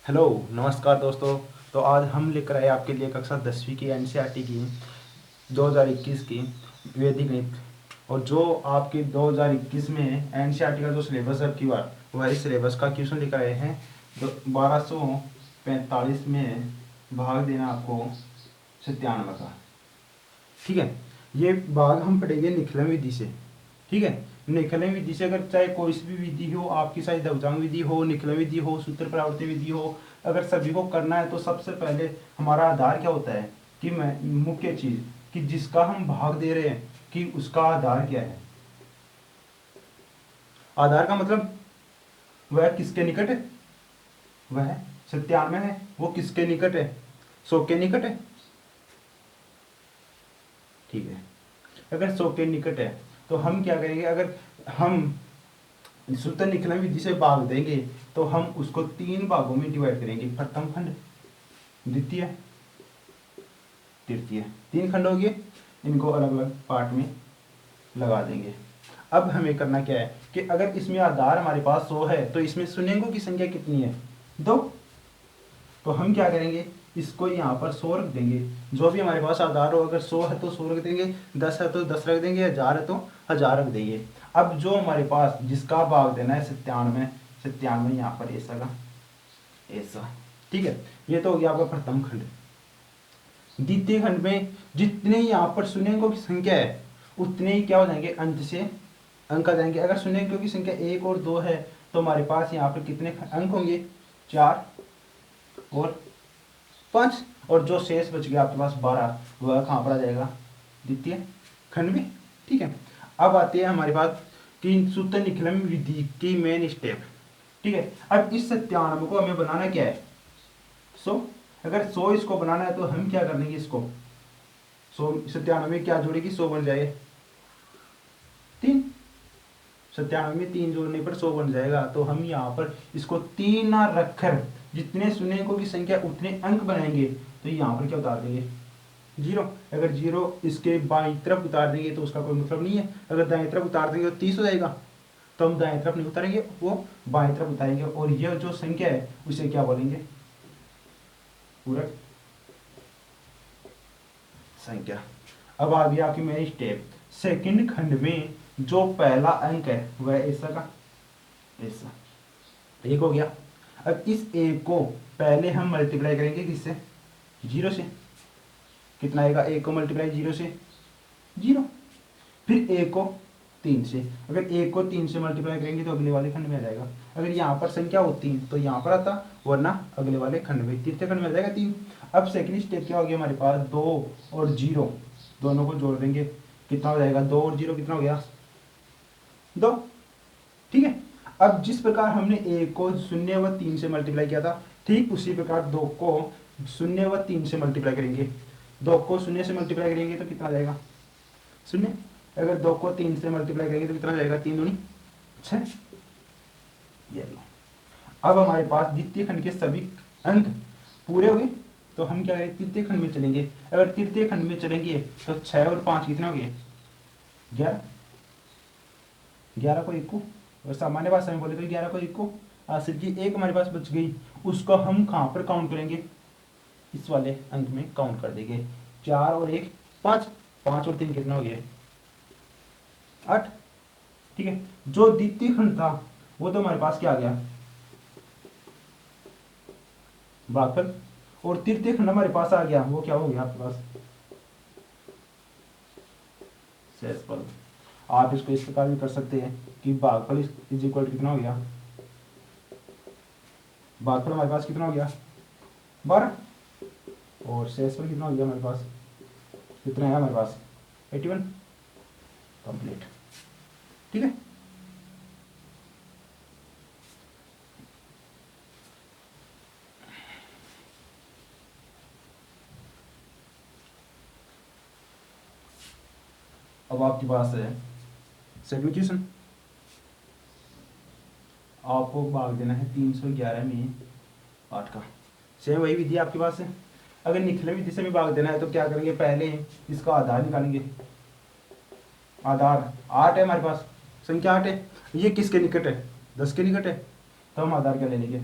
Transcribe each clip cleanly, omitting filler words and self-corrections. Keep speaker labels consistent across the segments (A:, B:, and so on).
A: Hello, नमस्कार दोस्तों। तो आज हम लेकर आए आपके लिए कक्षा 10वीं की एनसीईआरटी की 2021 की वैदिक गणित। और जो आपके 2021 में एनसीईआरटी का जो सिलेबस है अब की बार वही सिलेबस का क्वेश्चन लेकर आए हैं। तो 1245 में भाग देना आपको 97 का। ठीक है, ये भाग हम पढ़ेंगे निखलन विधि से। ठीक है, निखलन विधि से अगर चाहे कोई सी भी विधि हो, आपकी चाहे दवजांग विधि हो, निखलन विधि हो, सूत्र प्रावर्ती विधि हो, अगर सभी को करना है तो सबसे पहले हमारा आधार क्या होता है कि मैं मुख्य चीज कि जिसका हम भाग दे रहे हैं कि उसका आधार क्या है। आधार का मतलब वह किसके निकट है, वह 97 है, वो किसके निकट है, 100 के निकट है। ठीक है, अगर 100 के निकट है तो हम क्या करेंगे, अगर हम सूत्र निकलन विधि से भाग देंगे तो हम उसको 3 भागों में डिवाइड करेंगे। प्रथम खंड, द्वितीय, तृतीय, 3 खंड हो गए। इनको अलग अलग पार्ट में लगा देंगे। अब हमें करना क्या है कि अगर इसमें आधार हमारे पास 100 है तो इसमें शून्यों की संख्या कितनी है, 2। तो हम क्या करेंगे, इसको यहाँ पर 100 रख देंगे। जो भी हमारे पास आधार हो, अगर 100 है तो 100 रख देंगे, 10 है तो 10 रख देंगे, 1000 है तो 1000 रख देंगे। अब जो हमारे पास जिसका भाग देना है 97, 97 यहाँ पर ऐसा का ऐसा। ठीक है, ये तो हो गया आपका प्रथम खंड। द्वितीय खंड में जितने यहाँ पर शून्यों की संख्या है उतने ही क्या हो जाएंगे, अंत से अंक आ जाएंगे। अगर शून्यों की संख्या 1 और 2 है तो हमारे पास यहाँ पर कितने अंक होंगे, 4 और 5। और जो शेष बच गया आपके पास 12, वह कहाँ पर आ जाएगा, द्वितीय खंड में। ठीक है, अब आते हैं हमारे पास कि सूत्र निकलन विधि की मेन स्टेप। ठीक है, अब इस 97 को हमें बनाना क्या है, 100। अगर 100 इसको बनाना है तो हम क्या कर लेंगे, इसको 100 97 में क्या जोड़ेगी, 100 बन जाए 3। 97 में 3 जोड़ने पर 100 बन जाएगा। तो हम यहाँ पर इसको 3 ना रखकर जितने शून्यों की संख्या उतने अंक बनाएंगे। तो यहाँ पर क्या उतार देंगे, 0। अगर 0 इसके बाईं तरफ उतार देंगे तो उसका कोई मतलब नहीं है। अगर दाएं तरफ उतार देंगे तो 30 हो जाएगा। तो हम दाएं तरफ नहीं उतारेंगे, वो बाएं तरफ उतारेंगे। और यह जो संख्या है उसे क्या बोलेंगे, पूरक संख्या। अब आ गया आपकी मेरी स्टेप। सेकंड खंड में जो पहला अंक है वह ऐसा का ऐसा 1 हो गया। अब इस 1 को पहले हम मल्टीप्लाई करेंगे किससे, 0 से। कितना आएगा, 1 को मल्टीप्लाई 0 से 0। फिर 1 को 3 से। अगर 1 को 3 से मल्टीप्लाई करेंगे तो अगले वाले खंड में आ जाएगा। अगर यहाँ पर संख्या होती तो यहाँ पर आता, वरना अगले वाले खंड में, तीसरे खंड में आ जाएगा 3। अब सेकंड स्टेप क्या हो गया हमारे पास, 2 और 0 दोनों को जोड़ देंगे। कितना हो जाएगा, 2 और 0 कितना हो गया, 2। ठीक है, अब जिस प्रकार हमने 1 को 0 व 3 से मल्टीप्लाई किया था, ठीक उसी प्रकार 2 को 0 व 3 से मल्टीप्लाई करेंगे। 2 को 0 से मल्टीप्लाई करेंगे तो कितना आ जाएगा, 0। अगर 2 को 3 से मल्टीप्लाई करेंगे तो कितना आ जाएगा, 3 दूनी 6। ये लो, अब हमारे पास द्वितीय खंड के सभी अंक पूरे हो गए। तो हम क्या करें, तृतीय खंड में चलेंगे। अगर तृतीय खंड में चलेंगे तो 6 और 5 कितने हो गए, 11। 11 को 1 को, और सामान्य भाषा में बोले तो 11 को 1 को आखिर की 1 हमारे पास बच गई। उसको हम कहाँ पर काउंट करेंगे, इस वाले अंक में काउंट कर देंगे। 4 और 1 5, 5 और 3 कितना हो गया, 8। ठीक है, जो द्वितीय खंड था वो तो हमारे पास क्या आ गया, भागफल। और तृतीय खंड हमारे पास आ गया, वो क्या हो गया आपके पास, शेषफल। आप इसको इस प्रकार भी कर सकते हैं कि भागफल इज इक्वल टू कितना हो गया, भागफल हमारे पास कितना हो गया 12, और शेषफल कितना हो गया हमारे पास, कितना है हमारे पास 81। कंप्लीट। ठीक है, अब आपके पास है सेकंड क्वेश्चन। आपको भाग देना है 311 में 8 का। सेम वही विधि आपके पास है। अगर निखिल विधि से भी भाग देना है तो क्या करेंगे, पहले इसका आधार निकालेंगे। आधार 8 है हमारे पास, संख्या 8 है। ये किसके निकट है, 10 के निकट है। तो हम आधार क्या ले लेंगे,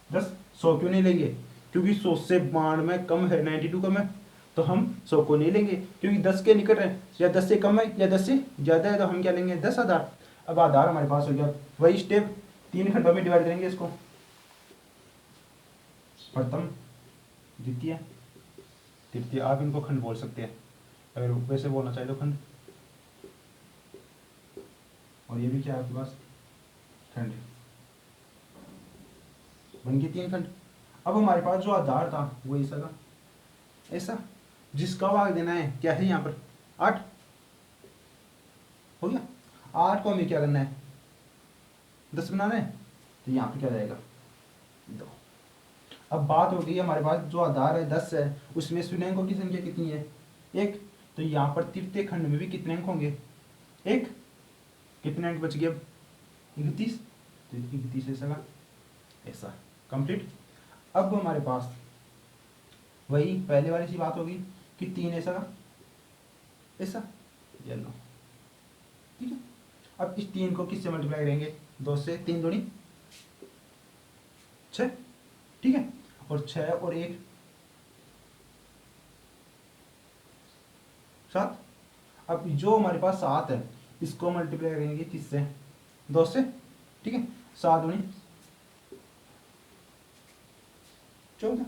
A: 10। 100 क्यों नहीं लेंगे? क्योंकि 100 से 92 कम है, 92 कम है, तो हम 100 को नहीं लेंगे, क्योंकि 10 के निकट है, या 10 से कम है या 10 से ज़्यादा है, तो हम क्या लेंगे? 10 आधार। अब आधार हमारे पास हो गया। वही स्टेप 3 खंडों में डिवाइड करेंगे इसको, प्रथम, द्वितीय, तृतीय, आप इनको खंड बोल सकते हैं अगर वैसे बोलना चाहिए तो खंड। और ये भी क्या है आपके पास? खंड। बन गए 3 खंड। अब हमारे पास जो आधार था वो ऐसा का ऐसा, जिसका भाग देना है क्या है यहाँ पर? 8 हो गया। 8 को हमें क्या करना है? 10 बनाना है, तो यहाँ पर क्या जाएगा? 2। अब बात हो गई हमारे पास जो आधार है 10 है, उसमें शून्याङ्कों की संख्या कितनी है? 1। तो यहाँ पर तृतीय खंड में भी कितने अंक होंगे? 1। कितने अंक बच गए अब? 31। तो 31 ऐसा का ऐसा, कंप्लीट। अब हमारे पास वही पहले वाली सी बात होगी कि 3 ऐसा का ऐसा, ये लो, ठीक है। अब इस 3 को किससे मल्टीप्लाई करेंगे? 2 से। 3 दूनी 6, ठीक है। और 6 और 1 7। अब जो हमारे पास 7 है, इसको मल्टीप्लाई करेंगे किससे? 2 से, ठीक है। 7 दूनी 14,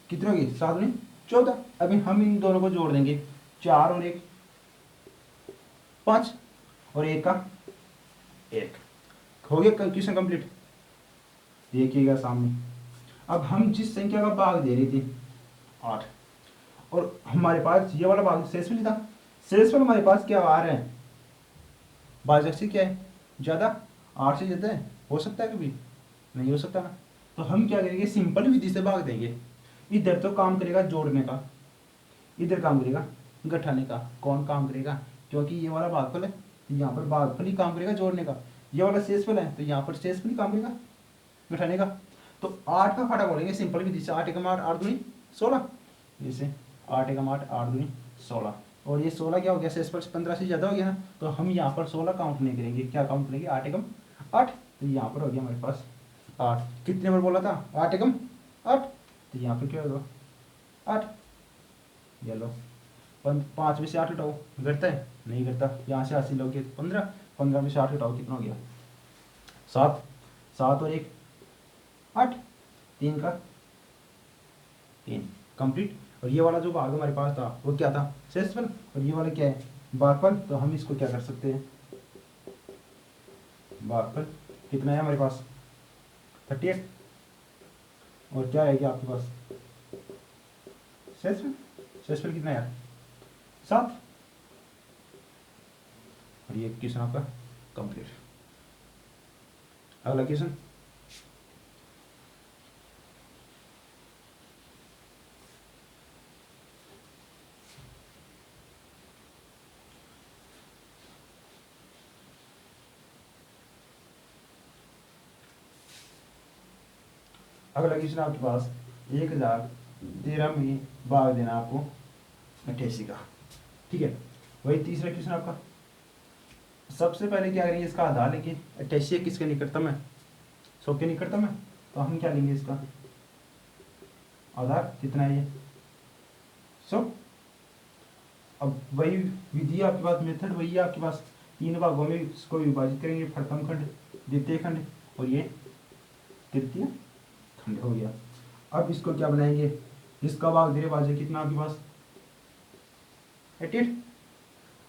A: कितने होगी? 7 दूनी 14। अभी हम इन दोनों को जोड़ देंगे, 4 और 1 5, और 1 का 1, हो गया क्वेश्चन कंप्लीट। देखिएगा सामने। अब हम जिस संख्या का भाग दे रही थी 8, और हमारे पास ये वाला भाग शेषफल था, शेषफल हमारे पास क्या आ रहा है? भाजक से क्या है? ज़्यादा, 8 से ज़्यादा है? हो सकता है कभी? नहीं हो सकता ना। तो हम क्या करेंगे? सिंपल विधि से भाग देंगे। इधर तो काम करेगा जोड़ने का, इधर काम करेगा घटाने का। कौन काम करेगा? क्योंकि ये वाला भागफल है, तो यहाँ पर भागफल ही काम करेगा जोड़ने का। ये वाला शेषफल है, तो यहाँ पर शेषफल ही काम करेगा घटाने का। तो 8 का फाटा बोलेंगे सिंपल विधि से। 8 एकम 8, 8 दूनी 16, जैसे 8 एकम 8, 8 दूनी 16। और ये 16 क्या हो गया? शेषफल 15 से ज़्यादा हो गया ना, तो हम यहाँ पर 16 काउंट नहीं करेंगे। क्या काउंट करेंगे? 8 एकम 8। तो यहाँ पर हो गया हमारे पास 8। कितने बार बोला था? 8 एकम 8। तो यहाँ पर क्या होगा? 8। ये लो, 5 में से 8 हटाओ, घटता है? नहीं घटता। यहाँ से 80 लोगे तो 15, 15 में से 8 हटाओ, कितना हो गया? 7। 7 और 1 8, 3 का 3, कंप्लीट। और ये वाला जो भाग हमारे पास था वो क्या था? शेषफल। और ये वाला क्या है? भागफल। तो हम इसको क्या कर सकते हैं? भागफल कितना है हमारे पास? 38। और क्या है क्या आपके पास? शेषफल। शेषफल कितना है यार? 7। और ये क्वेश्चन आपका कंप्लीट। अगला क्वेश्चन। अगला क्वेश्चन आपके पास 1013 में भाग देना आपको 88 का, ठीक है। वही तीसरा क्वेश्चन आपका। सबसे पहले क्या करेंगे? इसका आधार लेंगे। 88 किसके निकटतम है? 100 के निकटतम है, तो हम क्या लेंगे? इसका आधार कितना है? ये 100। अब वही विधि आपके पास, मेथड वही है आपके पास। 3 भागों में इसको विभाजित करेंगे, प्रथम खंड, द्वितीय खंड और ये तृतीय खंड हो गया। अब इसको क्या बनाएंगे? इसका भाग दे रहे भाज्य कितना आपके पास? 88।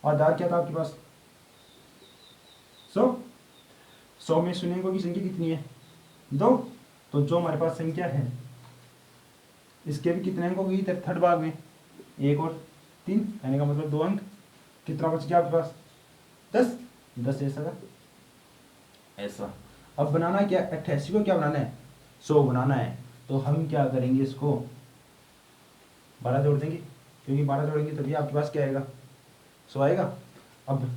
A: आधार क्या था आपके पास? 100। 100 में शून्यों की संख्या कितनी है? 2। तो जो हमारे पास संख्या है इसके भी कितने अंक होगी? थर्ड भाग में 1 और 3, कहने का मतलब 2 अंक। कितना बच गया आपके पास? 10। 10 ऐसा का ऐसा। अब बनाना क्या? 88 को क्या बनाना है? 100 बनाना है। तो हम क्या करेंगे? इसको 12 जोड़ देंगे, क्योंकि 12 जोड़ेंगे तभी आपके पास क्या आएगा? 100 आएगा। अब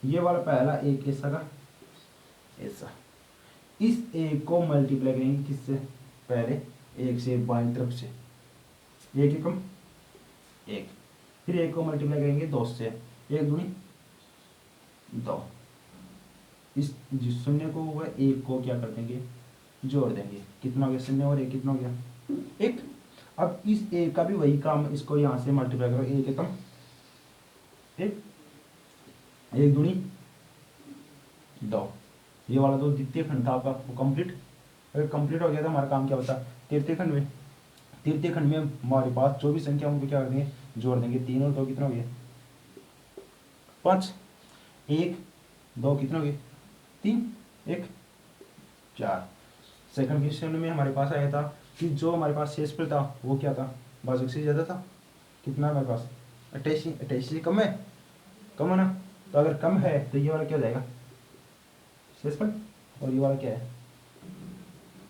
A: ये वाला पहला एक ऐसा का ऐसा, इस एक को मल्टीप्लाई करेंगे किससे? पहले 1 से बाईं तरफ से, 1 एकम 1। फिर 1 को मल्टीप्लाई करेंगे 2 से, 1 दूनी 2। इस जिस शून्य को हुआ एक को क्या कर देंगे, जोड़ देंगे। कितना हो गया, शून्य और एक कितना हो गया, एक। अब इस एक का भी वही काम, इसको यहाँ से मल्टीप्लाई करो, एक एकम एक, एक दूनी दो, ये वाला तो द्वितीय खंड था आपका वो कंप्लीट। अगर कंप्लीट हो गया तो हमारा काम क्या होता है, तृतीय खंड में। तृतीय खंड में हमारे पास 24 संख्याओं को क्या कर देंगे, जोड़ देंगे। 3 और 2 कितना हो गया, 5, 1 2 कितना हो गया, 3 1 4। सेकंड क्वेश्चन में हमारे पास आया था कि जो हमारे पास शेषफल था वो क्या था, भाजक से ज़्यादा था। कितना है हमारे पास, 88, 88 से कम है, कम है ना। तो अगर कम है तो ये वाला क्या हो जाएगा, शेषफल, और ये वाला क्या है,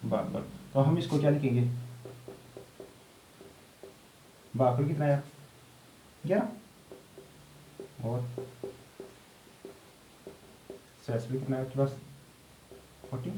A: भागफल। तो हम इसको क्या लिखेंगे, भागफल कितना आया, 11, और शेषफल कितना है आपके पास, 40।